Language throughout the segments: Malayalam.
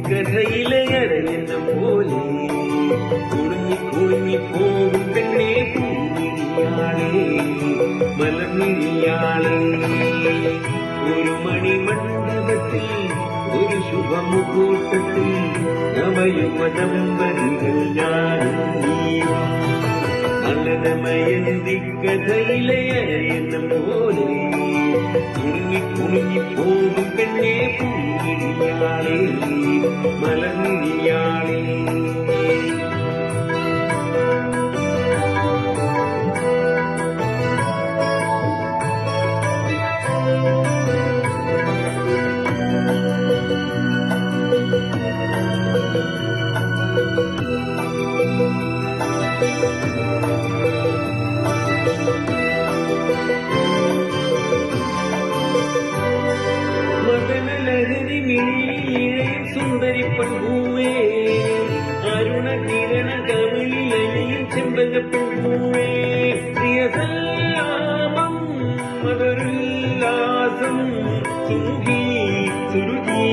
കഥയിലെ അരയെന്ന പോലെ കുടുങ്ങി കുടുങ്ങി പോകും പെണ്ണേ പൂമിഴിയാളെ മലർമിഴിയാളെ ഒരു മണിമണ്ഡപത്തിൽ ഒരു ശുഭമുഹൂർത്തത്തിൽ നവയുവദമ്പതികൾ ഞാനും നീയും നല്ലതമയന്തി കഥയിലെ അരയെന്ന പോലെ കുടുങ്ങി കുടുങ്ങി പോകും പെണ്ണേ പൂമിഴിയാളെ മലർമിഴിയാളെ സുന്ദരി പെൺപൂവേ അരുണ കിരണ കവിളിലയും ചെമ്പക പെൺപൂവേ പ്രിയസല്ലാമം മധുരുല്ലാസം സുമുഖി സുരുചി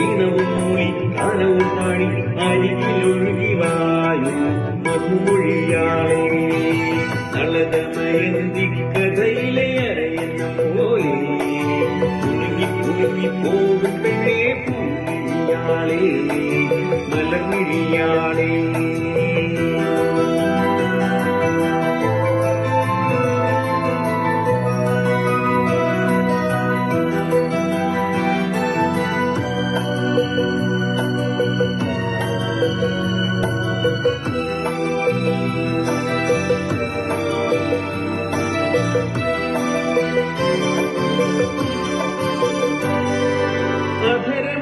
ഈണവും മൂളി ഗാനവും പാടി അരികിലൊഴുകി വായും മധുമൊഴിയാളെ നളതമയന്തി കഥയിലെ അരയെന്ന പോലെ കുടുങ്ങി കുടുങ്ങി പോകും പെണ്ണേ പൂമിഴിയാളെ മലർമിഴിയാളെ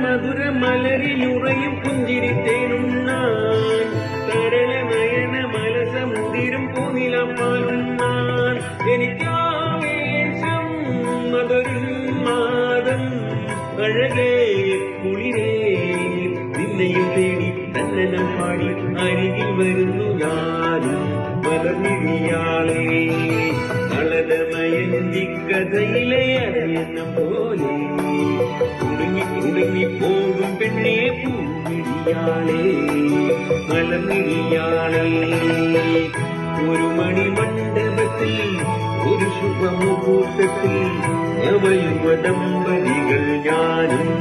മധുര മലരിലുറയും പുഞ്ചിരി തേനുണ്ണാൻ കരള നയന മലസമുതിരും പൂനിലപ്പാലുണ്ണാൻ എനിക്കാവേശം മധുരമാദം അഴകേ കുളിരേ നിന്നെയും തേടി തന്നനം പാടി അരികിൽ വരുന്നു ഞാനും മലർമിഴിയാളെ നളതമയന്തി കഥയിലെ അരയെന്ന പോലെ കുടുങ്ങി കുടുങ്ങി പോകും പെണ്ണേ പൂമിഴിയാളെ മലർമിഴിയാളെ ഒരു മണിമണ്ഡപത്തിൽ ഒരു ശുഭമുഹൂർത്തത്തിൽ നവയുവദമ്പതികൾ ഞാനും